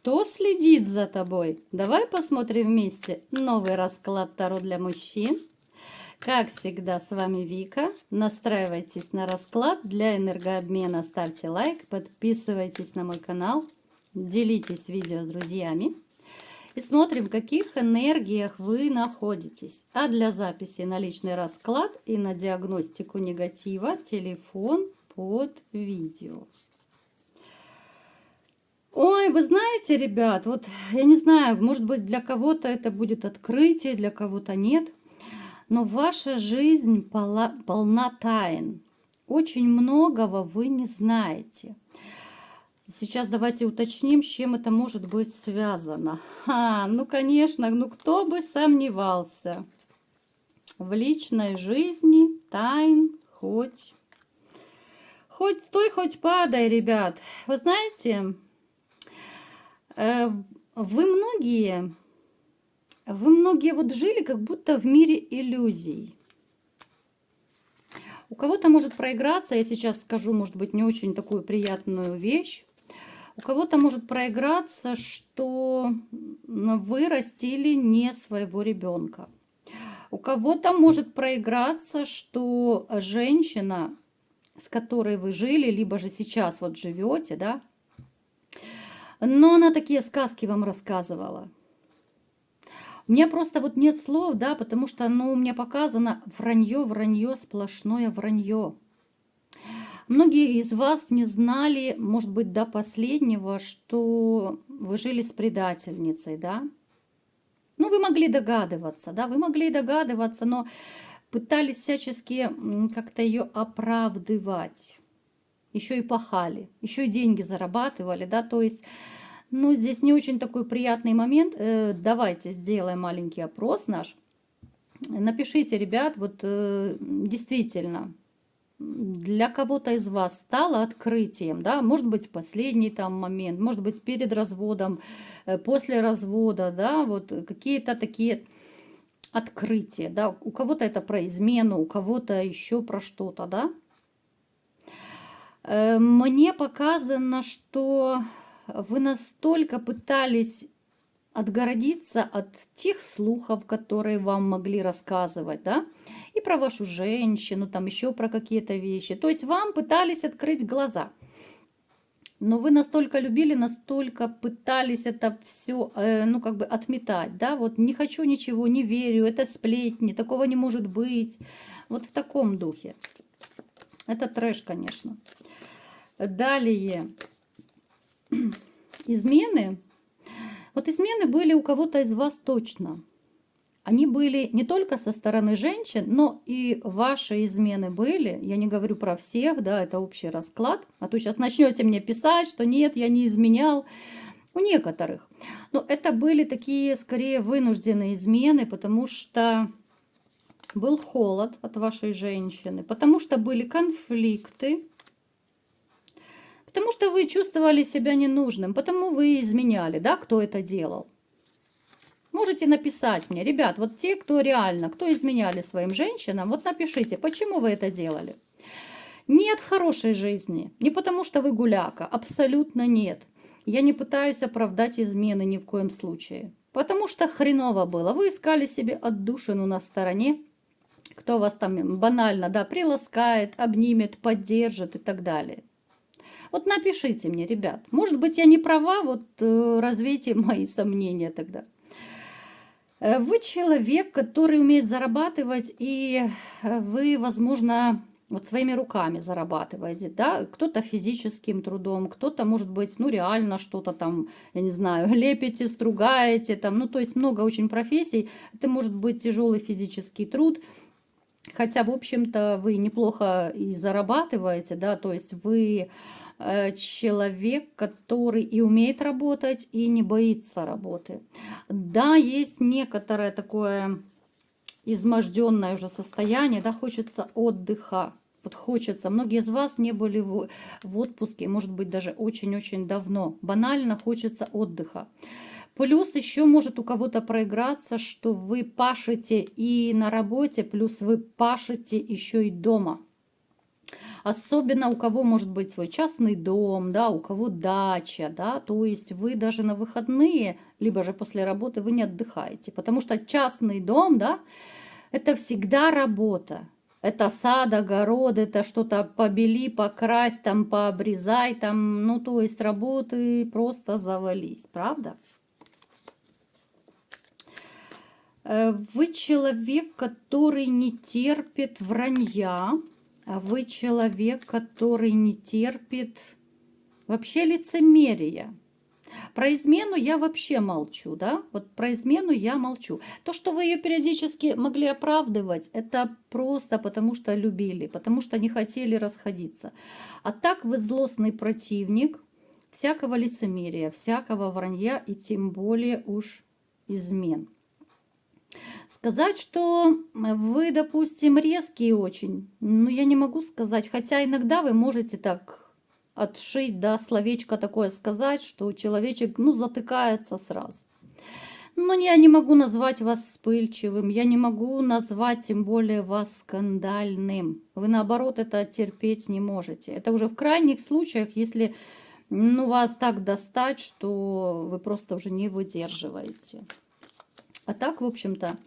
Кто следит за тобой? Давай посмотрим вместе новый расклад Таро для мужчин. Как всегда, с вами Вика. Настраивайтесь на расклад для энергообмена, ставьте лайк, подписывайтесь на мой канал, делитесь видео с друзьями. И смотрим, в каких энергиях вы находитесь. А для записи на личный расклад и на диагностику негатива телефон под видео. Ой, вы знаете, ребят, вот я не знаю, может быть, для кого-то это будет открытие, для кого-то нет. Но ваша жизнь полна тайн. Очень многого вы не знаете. Сейчас давайте уточним, с чем это может быть связано. Ну, конечно, ну кто бы сомневался. В личной жизни тайн хоть стой, хоть падай, ребят. Вы знаете, вы многие вот жили как будто в мире иллюзий. У кого-то может проиграться, я сейчас скажу, может быть, не очень такую приятную вещь. У кого-то может проиграться, что вы растили не своего ребенка. У кого-то может проиграться, что женщина, с которой вы жили, либо же сейчас вот живете, да, но она такие сказки вам рассказывала. У меня просто вот нет слов, да, потому что, у меня показано вранье, сплошное вранье. Многие из вас не знали, может быть, до последнего, что вы жили с предательницей, да. Ну, вы могли догадываться, да, но пытались всячески как-то ее оправдывать. Еще и пахали, еще и деньги зарабатывали, да, то есть, здесь не очень такой приятный момент. Давайте сделаем маленький опрос наш. Напишите, ребят, вот действительно, для кого-то из вас стало открытием, да, может быть, в последний там момент, может быть, перед разводом, после развода, да, вот какие-то такие открытия, да, у кого-то это про измену, у кого-то еще про что-то, да. Мне показано, что вы настолько пытались отгородиться от тех слухов, которые вам могли рассказывать, да, и про вашу женщину, там еще про какие-то вещи. То есть вам пытались открыть глаза. Но вы настолько любили, настолько пытались это все, отметать, да, вот не хочу ничего, не верю, это сплетни, такого не может быть. Вот в таком духе. Это трэш, конечно. Далее. Измены. Вот измены были у кого-то из вас точно. Они были не только со стороны женщин, но и ваши измены были. Я не говорю про всех, да, это общий расклад. А то сейчас начнете мне писать, что нет, я не изменял. У некоторых. Но это были такие, скорее, вынужденные измены, потому что был холод от вашей женщины, потому что были конфликты, потому что вы чувствовали себя ненужным, потому вы изменяли, да, кто это делал. Можете написать мне, ребят, вот те, кто реально, кто изменяли своим женщинам, вот напишите, почему вы это делали. Нет хорошей жизни, не потому что вы гуляка, абсолютно нет. Я не пытаюсь оправдать измены ни в коем случае, потому что хреново было. Вы искали себе отдушину на стороне, кто вас там банально, да, приласкает, обнимет, поддержит и так далее. Вот напишите мне, ребят. Может быть, я не права, вот развейте мои сомнения тогда. Вы человек, который умеет зарабатывать, и вы, возможно, вот своими руками зарабатываете, да, кто-то физическим трудом, кто-то, может быть, реально что-то там, я не знаю, лепите, стругаете, там, то есть много очень профессий. Это может быть тяжелый физический труд, хотя, в общем-то, вы неплохо и зарабатываете, да, то есть вы человек, который и умеет работать, и не боится работы. Да, есть некоторое такое изможденное уже состояние, да, хочется отдыха. Вот хочется. Многие из вас не были в отпуске, может быть, даже очень-очень давно. Банально хочется отдыха. Плюс еще может у кого-то проиграться, что вы пашете и на работе, плюс вы пашете еще и дома. Особенно у кого может быть свой частный дом, да, у кого дача, да, то есть вы даже на выходные, либо же после работы вы не отдыхаете, потому что частный дом, да, это всегда работа. Это сад, огород, это что-то побели, покрась, там, пообрезай, там, ну, то есть работы просто завались, правда? Вы человек, который не терпит вранья, а вы человек, который не терпит вообще лицемерия. Про измену я вообще молчу, да? Вот про измену я молчу. То, что вы ее периодически могли оправдывать, это просто потому, что любили, потому что не хотели расходиться. А так вы злостный противник всякого лицемерия, всякого вранья и тем более уж измен. Сказать, что вы, допустим, резкие очень, ну, я не могу сказать, хотя иногда вы можете так отшить, да, словечко такое сказать, что человечек, ну, затыкается сразу. Но я не могу назвать вас вспыльчивым, я не могу назвать тем более вас скандальным. Вы, наоборот, это терпеть не можете. Это уже в крайних случаях, если, ну, вас так достать, что вы просто уже не выдерживаете. А так, в общем-то,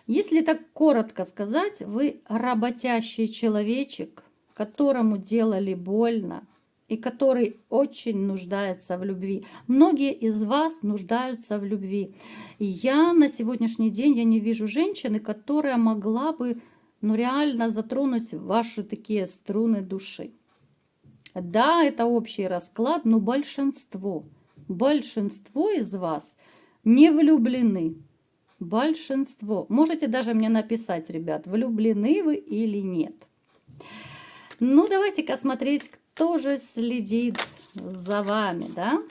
если так коротко сказать, вы работящий человечек, которому делали больно и который очень нуждается в любви. Многие из вас нуждаются в любви. И я на сегодняшний день я не вижу женщины, которая могла бы, ну, реально затронуть ваши такие струны души. Да, это общий расклад, но большинство из вас не влюблены. Большинство. Можете даже мне написать, ребят, влюблены вы или нет. Ну, давайте-ка смотреть, кто же следит за вами, да?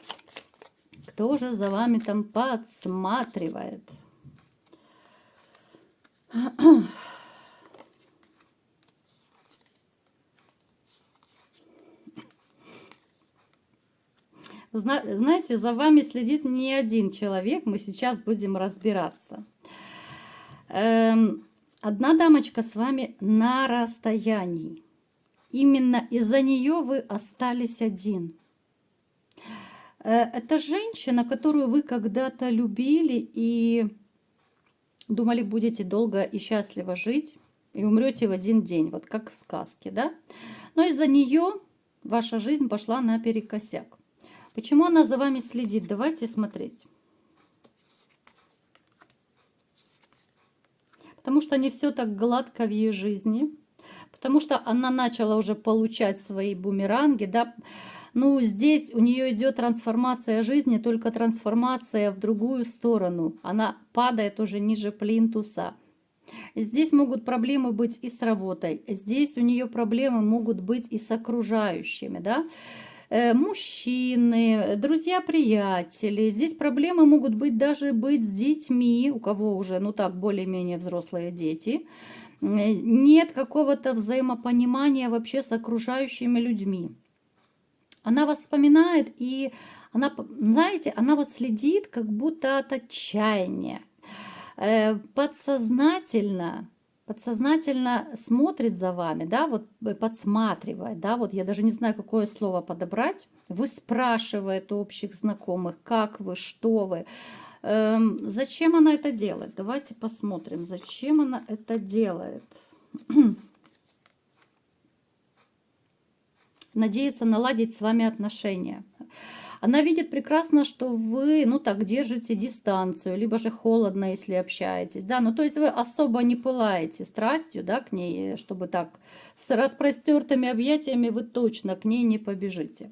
Кто же за вами там подсматривает? Знаете, за вами следит не один человек, мы сейчас будем разбираться. Одна дамочка с вами на расстоянии. Именно из-за нее вы остались один. Это женщина, которую вы когда-то любили и думали, будете долго и счастливо жить, и умрете в один день, вот как в сказке, да? Но из-за нее ваша жизнь пошла наперекосяк. Почему она за вами следит? Давайте смотреть. Потому что не все так гладко в ее жизни. Потому что она начала уже получать свои бумеранги, да. Ну, здесь у нее идет трансформация жизни, только трансформация в другую сторону. Она падает уже ниже плинтуса. Здесь могут проблемы быть и с работой. Здесь у нее проблемы могут быть и с окружающими, да. Мужчины, друзья-приятели. Здесь проблемы могут быть даже быть с детьми, у кого уже, ну так, более-менее взрослые дети. Нет какого-то взаимопонимания вообще с окружающими людьми. Она вас вспоминает, и она, знаете, она вот следит как будто от отчаяния. Подсознательно смотрит за вами, да, вот подсматривает, да, вот я даже не знаю, какое слово подобрать. Вы спрашиваете у общих знакомых, как вы, что вы. Зачем она это делает? Давайте посмотрим, зачем она это делает. Надеется наладить с вами отношения. Она видит прекрасно, что вы, ну так, держите дистанцию, либо же холодно, если общаетесь, да, ну то есть вы особо не пылаете страстью, да, к ней, чтобы так с распростертыми объятиями вы точно к ней не побежите.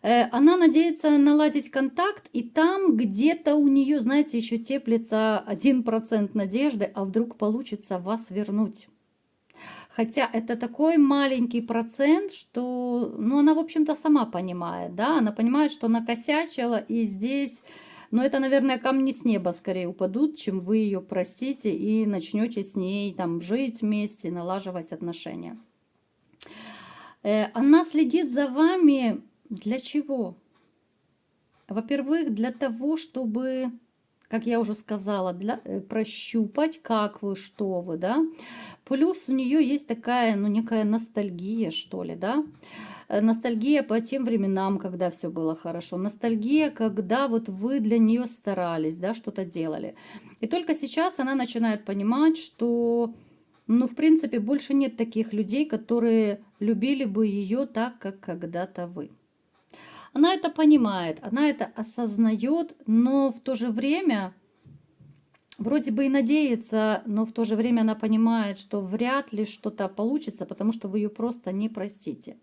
Она надеется наладить контакт, и там где-то у нее, знаете, еще теплится 1% надежды, а вдруг получится вас вернуть. Хотя это такой маленький процент, что, ну, она, в общем-то, сама понимает, да, она понимает, что накосячила, и здесь, ну, это, наверное, камни с неба скорее упадут, чем вы ее простите и начнете с ней там жить вместе, налаживать отношения. Она следит за вами для чего? Во-первых, для того, чтобы, как я уже сказала, прощупать, как вы, что вы, да, Плюс у нее есть такая, ну, некая ностальгия, что ли, да? Ностальгия по тем временам, когда все было хорошо. Ностальгия, когда вот вы для нее старались, да, что-то делали. И только сейчас она начинает понимать, что, ну, в принципе, больше нет таких людей, которые любили бы ее так, как когда-то вы. Она это понимает, она это осознает, но в то же время вроде бы и надеется, но в то же время она понимает, что вряд ли что-то получится, потому что вы ее просто не простите.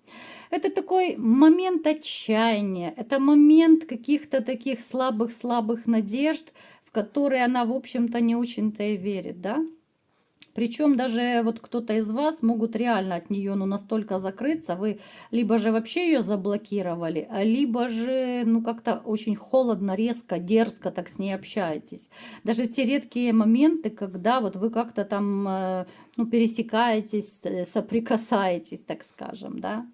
Это такой момент отчаяния, это момент каких-то таких слабых-слабых надежд, в которые она, в общем-то, не очень-то и верит, да? Причем даже вот кто-то из вас могут реально от нее ну, настолько закрыться, вы либо же вообще ее заблокировали, либо же ну как-то очень холодно, резко, дерзко так с ней общаетесь. Даже те редкие моменты, когда вот вы как-то там ну, пересекаетесь, соприкасаетесь, так скажем, да.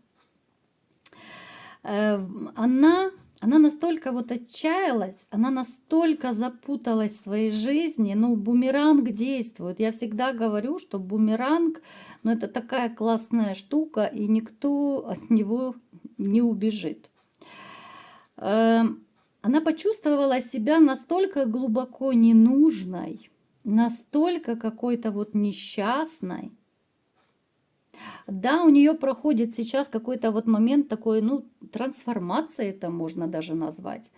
Э, Она она настолько вот отчаялась, она настолько запуталась в своей жизни, ну, бумеранг действует. Я всегда говорю, что бумеранг, ну, это такая классная штука, и никто от него не убежит. Она почувствовала себя настолько глубоко ненужной, настолько какой-то вот несчастной. Да, у нее проходит сейчас какой-то вот момент такой, ну, трансформации это можно даже назвать.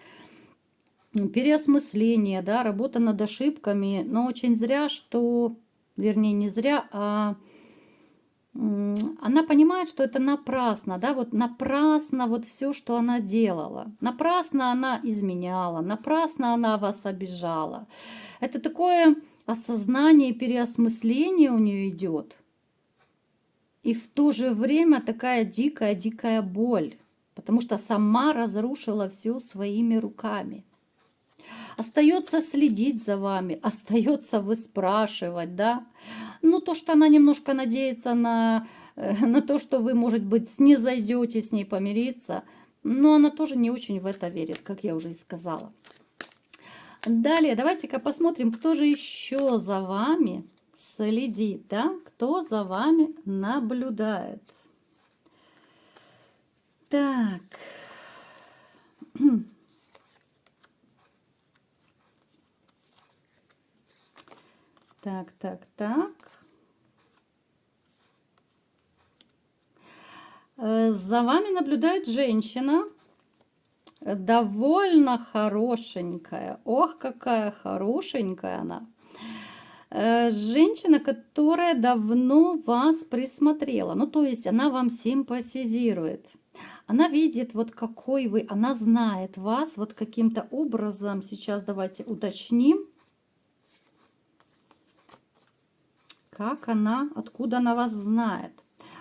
Переосмысление, да, работа над ошибками, но очень зря, что, вернее, не зря, а она понимает, что это напрасно, да, вот напрасно вот все, что она делала. Напрасно она изменяла, напрасно она вас обижала. Это такое осознание, переосмысление у нее идет. И в то же время такая дикая-дикая боль, потому что сама разрушила все своими руками. Остается следить за вами, остается выспрашивать, да. Ну, то, что она немножко надеется на то, что вы, может быть, снизойдете с ней помириться, но она тоже не очень в это верит, как я уже и сказала. Далее, давайте-ка посмотрим, кто же еще за вами следит, да? Кто за вами наблюдает. Так. Так. За вами наблюдает женщина, довольно хорошенькая. Ох, какая хорошенькая она. Женщина, которая давно вас присмотрела. Ну, то есть она вам симпатизирует. Она видит, вот какой вы, она знает вас вот каким-то образом. Сейчас давайте уточним, как она, откуда она вас знает.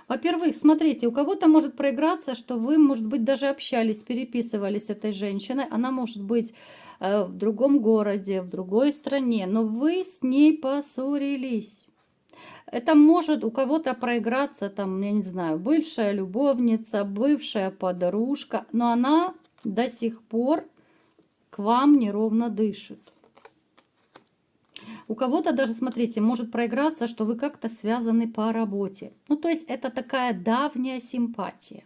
Во-первых, смотрите, у кого-то может проиграться, что вы, может быть, даже общались, переписывались с этой женщиной. Она может быть в другом городе, в другой стране, но вы с ней поссорились. Это может у кого-то проиграться, там, я не знаю, бывшая любовница, бывшая подружка, но она до сих пор к вам неровно дышит. У кого-то даже, смотрите, может проиграться, что вы как-то связаны по работе. Ну, то есть это такая давняя симпатия.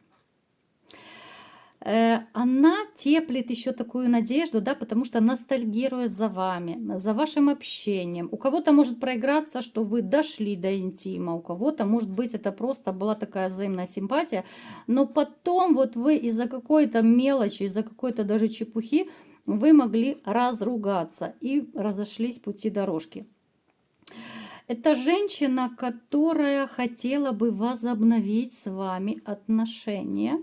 Она теплит еще такую надежду, да, потому что ностальгирует за вами, за вашим общением. У кого-то может проиграться, что вы дошли до интима, у кого-то, может быть, это просто была такая взаимная симпатия, но потом вот вы из-за какой-то мелочи, из-за какой-то даже чепухи, вы могли разругаться и разошлись пути дорожки. Это женщина, которая хотела бы возобновить с вами отношения.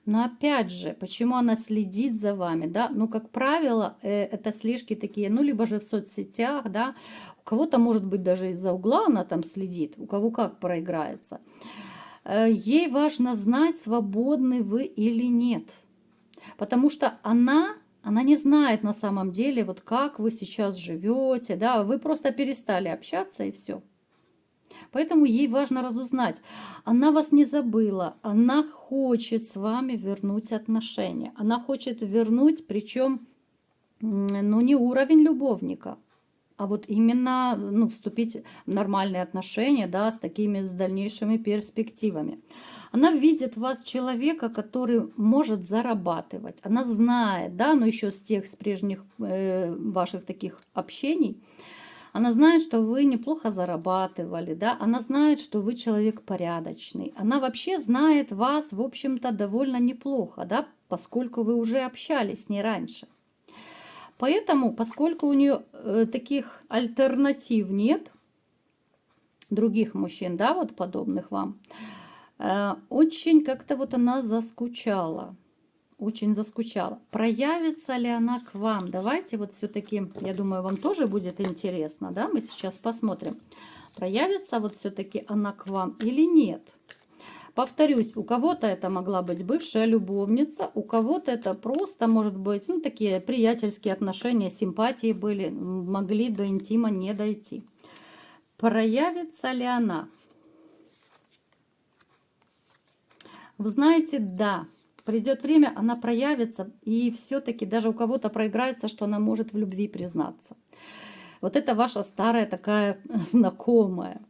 Но опять же, почему она следит за вами, да? Ну, как правило, это слежки такие, ну, либо же в соцсетях, да. У кого-то, может быть, даже из-за угла она там следит, у кого как проиграется. Ей важно знать, свободны вы или нет. Потому что она не знает на самом деле, вот как вы сейчас живете, да, вы просто перестали общаться и все. Поэтому ей важно разузнать. Она вас не забыла, она хочет с вами вернуть отношения. Она хочет вернуть, причем, ну, не уровень любовника. а вот именно, ну, вступить в нормальные отношения, да, с такими, с дальнейшими перспективами. Она видит в вас человека, который может зарабатывать. Она знает, да, но еще с тех, с прежних ваших таких общений, она знает, что вы неплохо зарабатывали, да, она знает, что вы человек порядочный. Она вообще знает вас, в общем-то, довольно неплохо, да, поскольку вы уже общались с ней раньше. Поэтому, поскольку у нее таких альтернатив нет, других мужчин, да, вот подобных вам, очень как-то вот она заскучала. Очень заскучала. Проявится ли она к вам? Давайте вот все-таки, я думаю, вам тоже будет интересно, да? Мы сейчас посмотрим, проявится вот все-таки она к вам или нет. Повторюсь, у кого-то это могла быть бывшая любовница, у кого-то это просто, может быть, ну, такие приятельские отношения, симпатии были, могли до интима не дойти. Проявится ли она? Вы знаете, да. Придет время, она проявится, и все-таки даже у кого-то проиграется, что она может в любви признаться. Вот это ваша старая такая знакомая.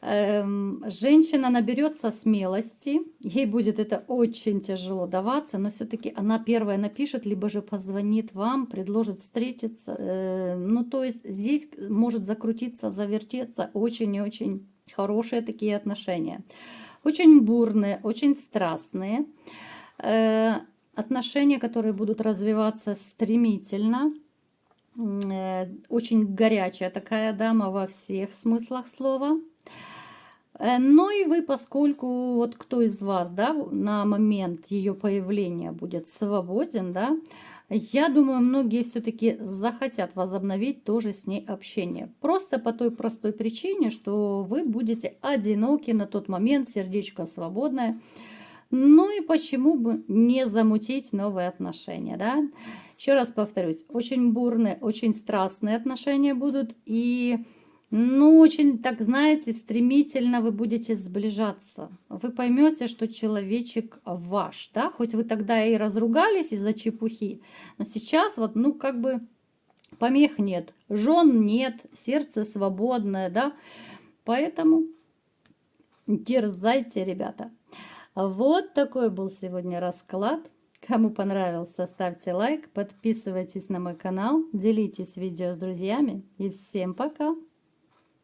Женщина наберется смелости, ей будет это очень тяжело даваться, но все-таки она первая напишет, либо же позвонит вам, предложит встретиться. Ну, то есть здесь может закрутиться, завертеться очень и очень хорошие такие отношения. Очень бурные, очень страстные. Отношения, которые будут развиваться стремительно. Очень горячая такая дама во всех смыслах слова. Но и вы, поскольку вот кто из вас, да, на момент ее появления будет свободен, да, я думаю, многие все-таки захотят возобновить тоже с ней общение. Просто по той простой причине, что вы будете одиноки на тот момент, сердечко свободное. Ну и почему бы не замутить новые отношения, да? Еще раз повторюсь, очень бурные, очень страстные отношения будут. И, ну, очень, так знаете, стремительно вы будете сближаться. Вы поймете, что человечек ваш, да? Хоть вы тогда и разругались из-за чепухи, но сейчас вот, ну, как бы помех нет, жен нет, сердце свободное, да? Поэтому дерзайте, ребята. Вот такой был сегодня расклад. Кому понравился, ставьте лайк, подписывайтесь на мой канал, делитесь видео с друзьями и всем пока!